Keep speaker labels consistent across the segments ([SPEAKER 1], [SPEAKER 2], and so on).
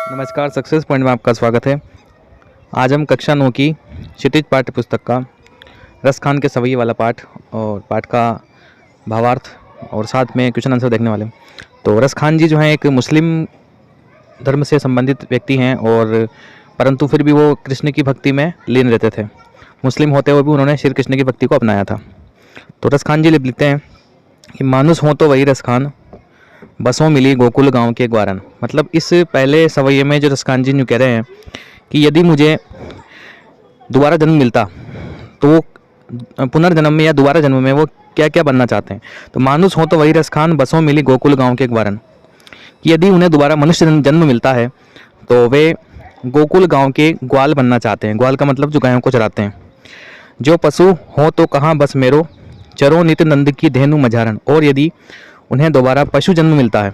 [SPEAKER 1] नमस्कार, success point में आपका स्वागत है। आज हम कक्षा 9 की क्षितिज पाठ्य पुस्तक का रसखान के सवैये वाला पाठ और पाठ का भावार्थ और साथ में क्वेश्चन आंसर देखने वाले हैं। तो रसखान जी जो हैं एक मुस्लिम धर्म से संबंधित व्यक्ति हैं और परंतु फिर भी वो कृष्ण की भक्ति में लीन रहते थे। मुस्लिम होते हुए भी उन्होंने श्री कृष्ण की भक्ति को अपनाया था। तो रसखान जी लिखते हैं कि मानुस हो तो वही रसखान, बसों मिली गोकुल गांव के ग्वारन। मतलब इस पहले सवैये में जो रसखान जी कह रहे हैं कि यदि मुझे दोबारा जन्म मिलता तो पुनर्जन्म में या दोबारा जन्म में वो क्या क्या बनना चाहते हैं। तो मानुस हो तो वही रसखान, बसों मिली गोकुल गांव के ग्वारन, कि यदि उन्हें दोबारा मनुष्य जन्म मिलता है तो वे गोकुल गांव के ग्वाल बनना चाहते हैं। ग्वाल का मतलब जो गायों को चराते हैं। जो पशु हो तो कहाँ बस मेरो, चरो नित नंद की धेनु मझारन। और यदि उन्हें दोबारा पशु जन्म मिलता है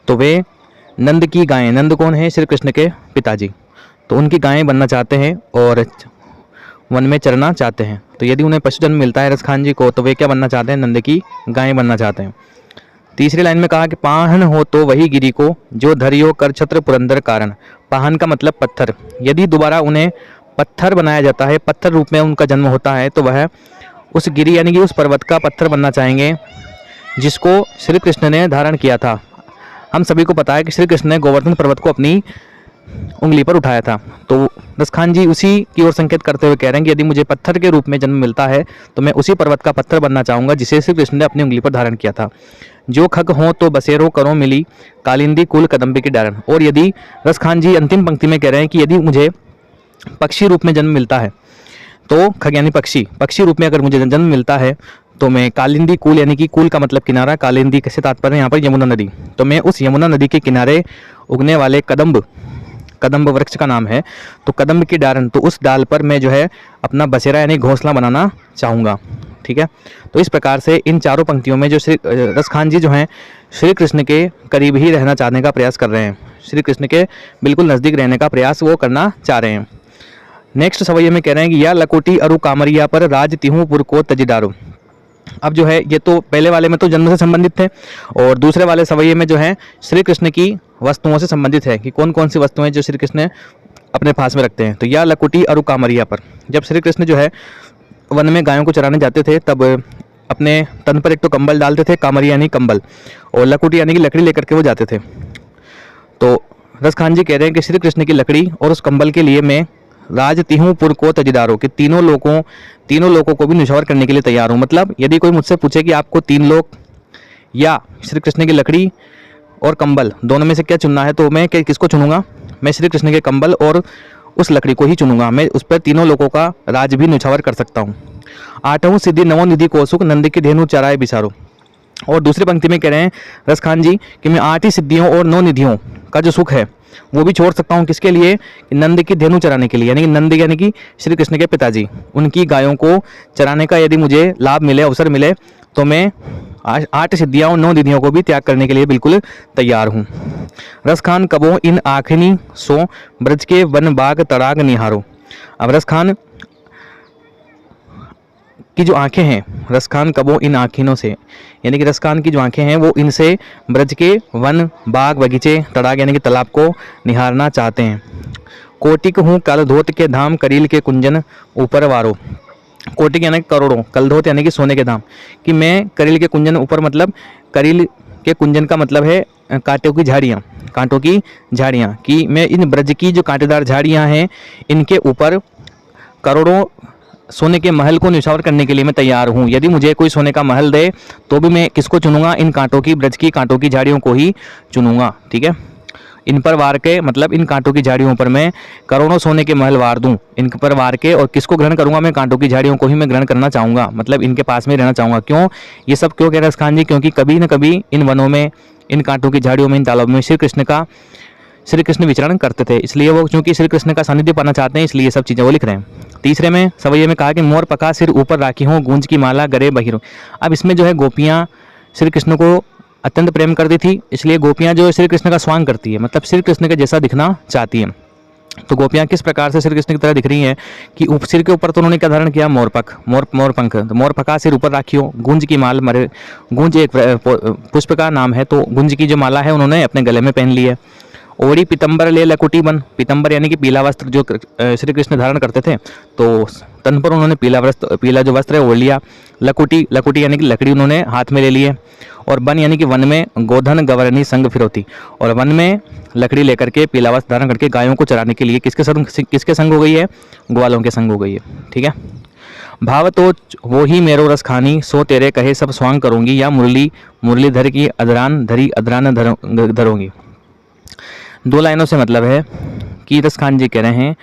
[SPEAKER 1] तो वे नंद की गायें, नंद कौन है? श्री कृष्ण के पिताजी, तो उनकी गायें बनना चाहते हैं और वन में चरना चाहते हैं। तो यदि उन्हें पशु जन्म मिलता है रसखान जी को तो वे क्या बनना चाहते हैं? नंद की गायें बनना चाहते हैं। तीसरी लाइन में कहा कि पाहन हो तो वही गिरी को, जो धरियो कर छत्र पुरंदर कारण। पाहन का मतलब पत्थर। यदि दोबारा उन्हें पत्थर बनाया जाता है, पत्थर रूप में उनका जन्म होता है, तो वह उस गिरी यानी कि उस पर्वत का पत्थर बनना चाहेंगे जिसको श्री कृष्ण ने धारण किया था। हम सभी को पता है कि श्री कृष्ण ने गोवर्धन पर्वत को अपनी उंगली पर उठाया था। तो रसखान जी उसी की ओर संकेत करते हुए कह रहे हैं कि यदि मुझे पत्थर के रूप में जन्म मिलता है तो मैं उसी पर्वत का पत्थर बनना चाहूँगा जिसे श्री कृष्ण ने अपनी उंगली पर धारण किया था। जो खग हो तो बसेरो करो मिली, कालिंदी कुल कदम्बी की डारन। और यदि रसखान जी अंतिम पंक्ति में कह रहे हैं कि यदि मुझे पक्षी रूप में जन्म मिलता है, तो खग यानी पक्षी रूप में अगर मुझे जन्म मिलता है तो मैं कालिंदी कूल यानी कि कूल का मतलब किनारा, कालिंदी कैसे तात्पर्य यहाँ पर यमुना नदी, तो मैं उस यमुना नदी के किनारे उगने वाले कदम्ब वृक्ष का नाम है, तो कदम्ब की डारन, तो उस डाल पर मैं जो है अपना बसेरा यानी घोंसला बनाना चाहूँगा। ठीक है। तो इस प्रकार से इन चारों पंक्तियों में जो श्री रसखान जी जो हैं श्री कृष्ण के करीब ही रहना चाहने का प्रयास कर रहे हैं। श्री कृष्ण के बिल्कुल नज़दीक रहने का प्रयास वो करना चाह रहे हैं। नेक्स्ट सवैये में कह रहे हैं कि या लकोटी अरु कामरिया पर राज तिहुपुर को तजिडारो। अब जो है ये तो पहले वाले में तो जन्म से संबंधित थे और दूसरे वाले सवैये में जो है श्री कृष्ण की वस्तुओं से संबंधित है कि कौन कौन सी वस्तुएं जो श्री कृष्ण अपने पास में रखते हैं। तो या लकुटी अरु कामरिया पर, जब श्री कृष्ण जो है वन में गायों को चराने जाते थे तब अपने तन पर एक तो कंबल डालते थे, कामरिया यानी कंबल, और लकुटी यानी कि लकड़ी लेकर के वो जाते थे। तो रसखान जी कह रहे हैं कि श्री कृष्ण की लकड़ी और उस कंबल के लिए मैं राज तिहुपुर को तजिदारो, कि तीनों लोगों को भी निछावर करने के लिए तैयार हूँ। मतलब यदि कोई मुझसे पूछे कि आपको 3 लोग या श्री कृष्ण की लकड़ी और कंबल दोनों में से क्या चुनना है, तो मैं किसको चुनूंगा? मैं श्री कृष्ण के कंबल और उस लकड़ी को ही चुनूंगा। मैं उस पर तीनों लोगों का राज भी निछावर कर सकता हूँ। 8वीं सिद्धि नवो निधि कौसुक, नंद की धेनु चराए बिसारो। और दूसरी पंक्ति में कह रहे हैं रसखान जी कि मैं 8 ही सिद्धियों और 9 निधियों का जो सुख है वो भी छोड़ सकता हूँ। किसके लिए? नंद की धेनु चराने के लिए, यानी कि नंद यानी कि श्री कृष्ण के पिताजी, उनकी गायों को चराने का यदि मुझे लाभ मिले, अवसर मिले, तो मैं 8 सिद्धियाँ और 9 निधियों को भी त्याग करने के लिए बिल्कुल तैयार हूँ। रसखान कबो इन आखिनी सो, ब्रज के वन बाग तड़ाग निहारो। अब रसखान की जो आंखें हैं, रसखान कबो इन आखिनों से, यानी कि रसखान की जो आंखें हैं वो इनसे ब्रज के वन बाग बगीचे तड़ाग यानी कि तालाब को निहारना चाहते हैं। कोटिक हूँ कलधोत के धाम, करील के कुंजन ऊपर वारो। कोटिक यानी करोड़ों, कलधोत यानी कि सोने के धाम, कि मैं करील के कुंजन ऊपर, मतलब करील के कुंजन का मतलब है कांटों की झाड़ियाँ, कि मैं इन ब्रज की जो कांटेदार झाड़ियाँ हैं इनके ऊपर करोड़ों सोने के महल को निछावर करने के लिए मैं तैयार हूँ। यदि मुझे कोई सोने का महल दे तो भी मैं किसको चुनूंगा? इन ब्रज की कांटों की झाड़ियों को ही चुनूंगा। ठीक है। इन पर वार के, मतलब इन कांटों की झाड़ियों पर मैं करोड़ों सोने के महल वार दूं, इन पर वार के, और किसको ग्रहण करूंगा? मैं कांटों की झाड़ियों को ही मैं ग्रहण करना चाहूँगा, मतलब इनके पास में रहना चाहूँगा। क्यों ये सब क्यों कह रहे हैं रसखान जी? क्योंकि कभी न कभी इन वनों में, इन कांटों की झाड़ियों में, इन तालाबों में श्री कृष्ण विचरण करते थे, इसलिए वो चूंकि श्री कृष्ण का सानिध्य पाना चाहते हैं इसलिए ये सब चीज़ें वो लिख रहे हैं। तीसरे में सवैये में कहा कि मोर पका सिर ऊपर राखी हो, गूंज की माला गरे बहिरो। अब इसमें जो है गोपियाँ श्री कृष्ण को अत्यंत प्रेम करती थी, इसलिए गोपियाँ जो है श्री कृष्ण का स्वांग करती है, मतलब श्री कृष्ण के जैसा दिखना चाहती हैं। तो गोपियाँ किस प्रकार से श्री कृष्ण की तरह दिख रही हैं कि सिर के ऊपर तो उन्होंने क्या धारण किया? मोरपंख। तो मोरपका सिर ऊपर राखियो, गुंज की माल, गुंज एक पुष्प का नाम है, तो गुंज की जो माला है उन्होंने अपने गले में पहन ली है। ओढ़ी पीतंबर ले लकुटी बन, पीतंबर यानी कि पीला वस्त्र जो श्री कृष्ण धारण करते थे, तो तन पर उन्होंने पीला जो वस्त्र है ओढ़ लिया। लकुटी, लकुटी यानी कि लकड़ी उन्होंने हाथ में ले लिए। और बन यानी कि वन में गोधन गवर्णी संग फिरौती, और वन में लकड़ी लेकर के पीला वस्त्र धारण करके गायों को चराने के लिए किसके संग हो गई है? ग्वालों के संग हो गई है। ठीक है। भाव तो वो ही मेरो रस खानी, सो तेरे कहे सब स्वांग करूंगी, या मुरलीधर की अदरान धरी अदरान धरूंगी। 2 लाइनों से मतलब है कि रस खान जी कह रहे हैं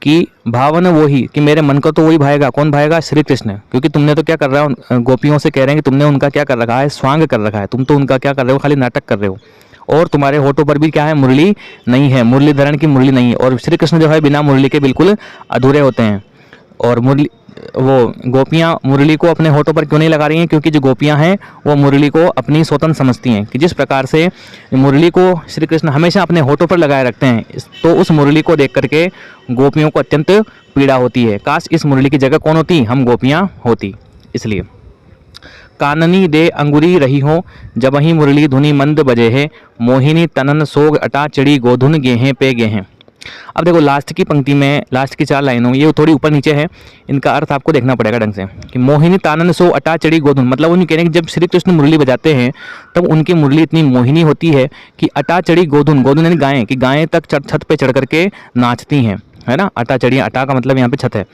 [SPEAKER 1] कि भावन वो ही, कि मेरे मन को तो वही भाएगा। कौन भाएगा? श्री कृष्ण। क्योंकि तुमने तो क्या कर रहा हो, गोपियों से कह रहे हैं कि तुमने उनका क्या कर रखा है? स्वांग कर रखा है। तुम तो उनका क्या कर रहे हो? खाली नाटक कर रहे हो। और तुम्हारे होठों पर भी क्या है? मुरली नहीं है, मुरलीधरण की मुरली नहीं है। और श्री कृष्ण जो है बिना मुरली के बिल्कुल अधूरे होते हैं। और मुरली, वो गोपियाँ मुरली को अपने होठों पर क्यों नहीं लगा रही हैं? क्योंकि जो गोपियाँ हैं वो मुरली को अपनी स्वतंत्र समझती हैं, कि जिस प्रकार से मुरली को श्री कृष्ण हमेशा अपने होठों पर लगाए रखते हैं, तो उस मुरली को देख करके गोपियों को अत्यंत पीड़ा होती है। काश इस मुरली की जगह कौन होती? हम गोपियाँ होती। इसलिए काननी दे अंगुरी रही हो, जब ही मुरली धुनी मंद बजे है, मोहिनी तनन सोग अटा चढ़ी गोधुन गेहें पे गेहें। अब देखो लास्ट की पंक्ति में, लास्ट की 4 लाइनों, ये थोड़ी ऊपर नीचे है, इनका अर्थ आपको देखना पड़ेगा ढंग से। कि मोहिनी तानन सो अटा चढ़ी गोधुन, मतलब उन्हें कहने कि जब श्री कृष्ण मुरली बजाते हैं तब उनकी मुरली इतनी मोहिनी होती है कि अटा चढ़ी गोधुन, गोधुन यानी गायें, कि गायें तक छत पे चढ़ करके नाचती हैं, है ना। अटा चढ़ी, अटा का मतलब यहाँ पे छत है,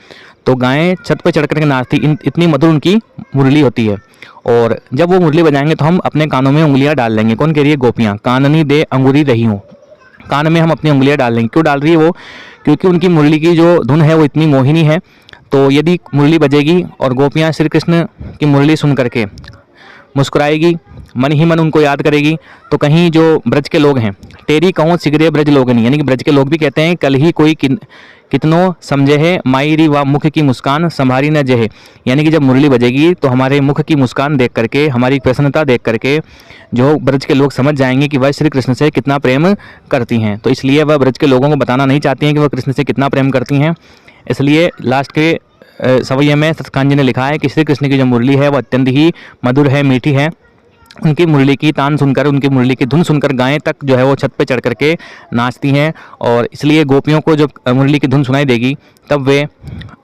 [SPEAKER 1] तो गायें छत पे चढ़ करके नाचती, इतनी मधुर उनकी मुरली होती है। और जब वो मुरली बजाएंगे तो हम अपने कानों में उंगलियां डाल लेंगे। कौन कह रही है? गोपियाँ। काननी दे अंगुरी रही हूँ, कान में हम अपनी उंगलियां डाल लेंगे। क्यों डाल रही है वो? क्योंकि उनकी मुरली की जो धुन है वो इतनी मोहिनी है। तो यदि मुरली बजेगी और गोपियां श्री कृष्ण की मुरली सुन करके मुस्कुराएगी, मन ही मन उनको याद करेगी, तो कहीं जो ब्रज के लोग हैं, टेरी कहो सिगरे ब्रज लोगनी, यानी कि ब्रज के लोग भी कहते हैं कल ही कोई कितनो समझे है, मायरी व मुख की मुस्कान संभारी न जहे। यानी कि जब मुरली बजेगी तो हमारे मुख की मुस्कान देख करके, हमारी प्रसन्नता देख करके जो ब्रज के लोग समझ जाएंगे कि वह श्री कृष्ण से कितना प्रेम करती हैं। तो इसलिए वह ब्रज के लोगों को बताना नहीं चाहती हैं कि वह कृष्ण से कितना प्रेम करती हैं। इसलिए लास्ट के सवैये में सतखान जी ने लिखा है कि श्री कृष्ण की जो मुरली है वह अत्यंत ही मधुर है, मीठी है। उनकी मुरली की तान सुनकर, उनकी मुरली की धुन सुनकर गायें तक जो है वो छत पे चढ़ करके नाचती हैं। और इसलिए गोपियों को जब मुरली की धुन सुनाई देगी तब वे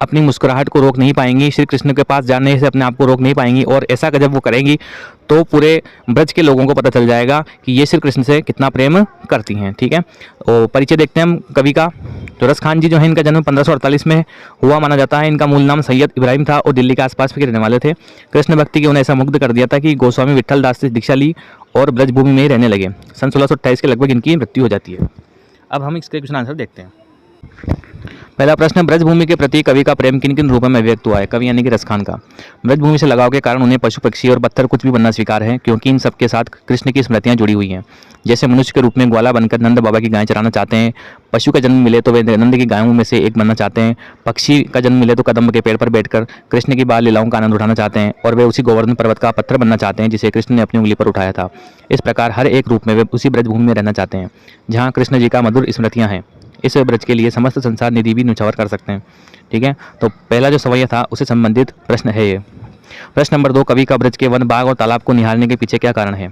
[SPEAKER 1] अपनी मुस्कुराहट को रोक नहीं पाएंगी, श्री कृष्ण के पास जाने से अपने आप को रोक नहीं पाएंगी। और ऐसा जब वो करेंगी तो पूरे ब्रज के लोगों को पता चल जाएगा कि ये श्री कृष्ण से कितना प्रेम करती हैं। ठीक है। और परिचय देखते हैं हम कवि का। तो रस खान जी जो है, इनका जन्म 1548 में हुआ माना जाता है। इनका मूल नाम सैयद इब्राहिम था और दिल्ली के आसपास के रहने वाले थे। कृष्ण भक्ति की उन्हें ऐसा मुग्ध कर दिया था कि गोस्वामी विट्ठल दास से दीक्षा ली और ब्रजभूमि में ही रहने लगे। सन 1628 के लगभग इनकी मृत्यु हो जाती है। अब हम इसके क्वेश्चन आंसर देखते हैं। पहला प्रश्न, ब्रजभूमि के प्रति कवि का प्रेम किन किन रूपों में व्यक्त हुआ है? कवि यानी कि रसखान का। ब्रजभूमि से लगाव के कारण उन्हें पशु पक्षी और पत्थर कुछ भी बनना स्वीकार है, क्योंकि इन सब के साथ कृष्ण की स्मृतियां जुड़ी हुई हैं। जैसे मनुष्य के रूप में ग्वाला बनकर नंद बाबा की गायें चराना चाहते हैं, पशु का जन्म मिले तो वे नंद की गायों में से एक बनना चाहते हैं, पक्षी का जन्म मिले तो कदम्ब के पेड़ पर बैठकर कृष्ण की बाल लीलाओं का आनंद उठाना चाहते हैं, और वे उसी गोवर्धन पर्वत का पत्थर बनना चाहते हैं जिसे कृष्ण ने अपनी उंगली पर उठाया था। इस प्रकार हर एक रूप में वे उसी ब्रजभूमि में रहना चाहते हैं जहाँ कृष्ण जी का मधुर स्मृतियाँ हैं। इस ब्रज के लिए समस्त संसार निधि भी न्यौछावर कर सकते हैं। ठीक है। तो पहला जो सवैया था उससे संबंधित प्रश्न है ये। प्रश्न नंबर 2, कवि का ब्रज के वन, बाग और तालाब को निहारने के पीछे क्या कारण है?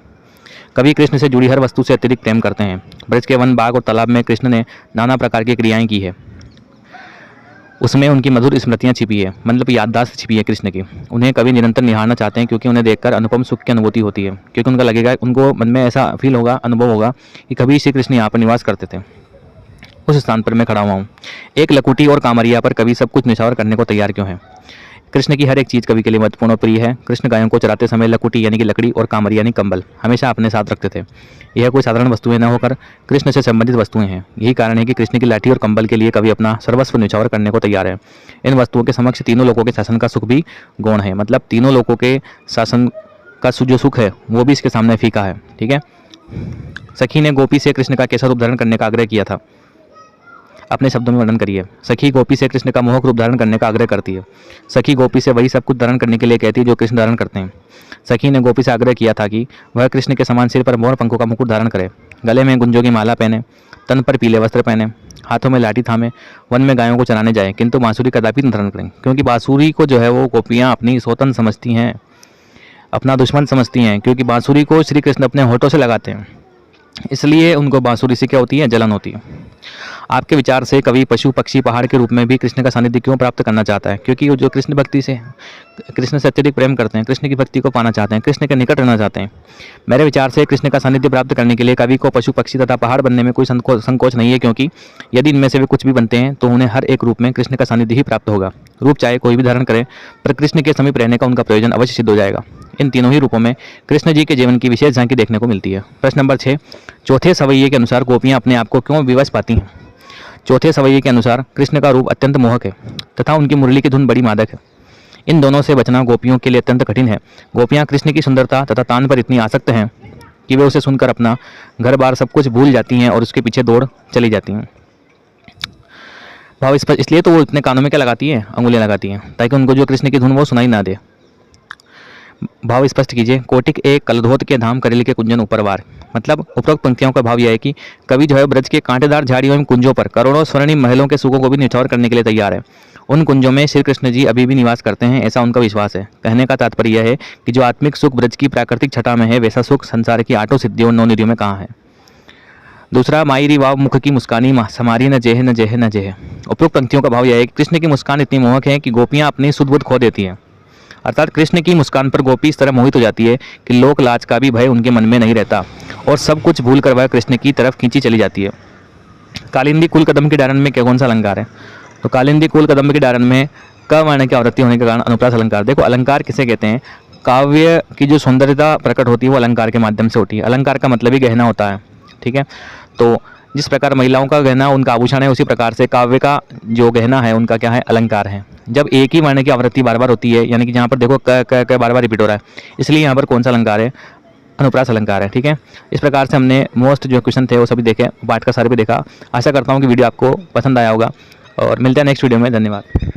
[SPEAKER 1] कवि कृष्ण से जुड़ी हर वस्तु से अतिरिक्त प्रेम करते हैं। ब्रज के वन, बाग और तालाब में कृष्ण ने नाना प्रकार की क्रियाएं की है, उसमें उनकी मधुर स्मृतियां छिपी है, मतलब याददाश्त छिपी है कृष्ण की। उन्हें कवि निरंतर निहारना चाहते हैं क्योंकि उन्हें देखकर अनुपम सुख की अनुभूति होती है। क्योंकि उनका लगेगा, उनको मन में ऐसा फील होगा, अनुभव होगा कि कभी श्री कृष्ण यहाँ पर निवास करते थे, उस स्थान पर मैं खड़ा हुआ हूँ। एक लकुटी और कामरिया पर कवि सब कुछ न्यौछावर करने को तैयार क्यों है? कृष्ण की हर एक चीज़ कवि के लिए महत्वपूर्ण और प्रिय है। कृष्ण गायों को चराते समय लकुटी यानी कि लकड़ी और कामरिया यानी कंबल हमेशा अपने साथ रखते थे। यह कोई साधारण वस्तुएं न होकर कृष्ण से संबंधित वस्तुएं हैं। यही कारण है कि कृष्ण की लाठी और कंबल के लिए कवि अपना सर्वस्व न्यौछावर करने को तैयार है। इन वस्तुओं के समक्ष तीनों लोगों के शासन का सुख भी गौण है, मतलब तीनों लोगों के शासन का जो सुख है वो भी इसके सामने फीका है। ठीक है। सखी ने गोपी से कृष्ण का कैसा रूप धारण करने का आग्रह किया था? अपने शब्दों में वर्णन करिए। सखी गोपी से कृष्ण का मोहक रूप धारण करने का आग्रह करती है। सखी गोपी से वही सब कुछ धारण करने के लिए कहती है जो कृष्ण धारण करते हैं। सखी ने गोपी से आग्रह किया था कि वह कृष्ण के समान सिर पर मोर पंखों का मुकुट धारण करे, गले में गुंजों की माला पहने, तन पर पीले वस्त्र पहने, हाथों में लाठी थामे वन में गायों को चराने जाए, किंतु बांसुरी कदापि न धारण करें, क्योंकि बांसुरी को जो है वो गोपियाँ अपनी स्वतंत्र समझती हैं, अपना दुश्मन समझती हैं, क्योंकि बांसुरी को श्री कृष्ण अपने होठों से लगाते हैं। इसलिए उनको बांसुरी से क्या होती है, जलन होती है। आपके विचार से कवि पशु पक्षी पहाड़ के रूप में भी कृष्ण का सानिध्य क्यों प्राप्त करना चाहता है? क्योंकि वो जो कृष्ण भक्ति से कृष्ण से अत्यधिक प्रेम करते हैं, कृष्ण की भक्ति को पाना चाहते हैं, कृष्ण के निकट रहना चाहते हैं। मेरे विचार से कृष्ण का सानिध्य प्राप्त करने के लिए कवि को पशु पक्षी तथा पहाड़ बनने में कोई संकोच नहीं है, क्योंकि यदि इनमें से वे कुछ भी बनते हैं तो उन्हें हर एक रूप में कृष्ण का सानिध्य ही प्राप्त होगा। रूप चाहे कोई भी धारण करें, पर कृष्ण के समीप रहने का उनका प्रयोजन अवश्य सिद्ध हो जाएगा। इन तीनों ही रूपों में कृष्ण जी के जीवन की विशेष झांकी देखने को मिलती है। प्रश्न नंबर 6, चौथे सवैये के अनुसार गोपियां अपने आप को क्यों विवश पाती हैं? चौथे सवैये के अनुसार कृष्ण का रूप अत्यंत मोहक है तथा उनकी मुरली की धुन बड़ी मादक है। इन दोनों से बचना गोपियों के लिए अत्यंत कठिन है। गोपियां कृष्ण की सुंदरता तथा तान पर इतनी आसक्त हैं कि वे उसे सुनकर अपना घर बार सब कुछ भूल जाती हैं और उसके पीछे दौड़ चली जाती हैं। भाव स्पष्ट, इसलिए तो वो इतने कानों में क्या लगाती है, अंगुलियां लगाती हैं, ताकि उनको जो कृष्ण की धुन वो सुनाई ना दे। भाव स्पष्ट कीजिए। कोटिक एक कलधोत के धाम करेली के कुंजन ऊपरवार। मतलब उपरोक्त पंक्तियों का भाव यह है कि कवि जो है ब्रज के कांटेदार झाड़ियों एवं कुंजों पर करोड़ों स्वर्णिम महलों के सुखों को भी निछावर करने के लिए तैयार है। उन कुंजों में श्री कृष्ण जी अभी भी निवास करते हैं, ऐसा उनका विश्वास है। कहने का तात्पर्य यह है कि जो आत्मिक सुख ब्रज की प्राकृतिक छटा में है, वैसा सुख संसार की आठों सिद्धियों नौ निधियों में कहाँ है। दूसरा, मायरी वाव मुख की मुस्कानी समारी न जेह न जेह न जेह। उपरोक्त पंक्तियों का भाव यह है कि कृष्ण की मुस्कान इतनी मोहक है कि गोपियां अपनी सुध बुध खो देती हैं। अर्थात कृष्ण की मुस्कान पर गोपी इस तरह मोहित हो जाती है कि लोक लाज का भी भय उनके मन में नहीं रहता और सब कुछ भूल कर वह कृष्ण की तरफ खींची चली जाती है। कालिंदी कुल कदम के डारण में क्या कौन सा अलंकार है? तो कालिंदी कुल कदम के डारण में क वर्ण की आवृत्ति होने के कारण अनुप्रास अलंकार। देखो, अलंकार किसे कहते हैं? काव्य की जो सौंदर्यता प्रकट होती है वो अलंकार के माध्यम से होती है। अलंकार का मतलब ही गहना होता है, ठीक है। तो जिस प्रकार महिलाओं का गहना उनका आभूषण है, उसी प्रकार से काव्य का जो गहना है उनका क्या है, अलंकार है। जब एक ही वर्ण की आवृत्ति बार बार होती है, यानी कि जहाँ पर देखो क बार बार रिपीट हो रहा है, इसलिए यहाँ पर कौन सा अलंकार है? अनुप्रास अलंकार है, ठीक है। इस प्रकार से हमने मोस्ट जो क्वेश्चन थे वो सभी देखे, पाठ का सारे भी देखा। आशा करता हूँ कि वीडियो आपको पसंद आया होगा और मिलते हैं नेक्स्ट वीडियो में। धन्यवाद।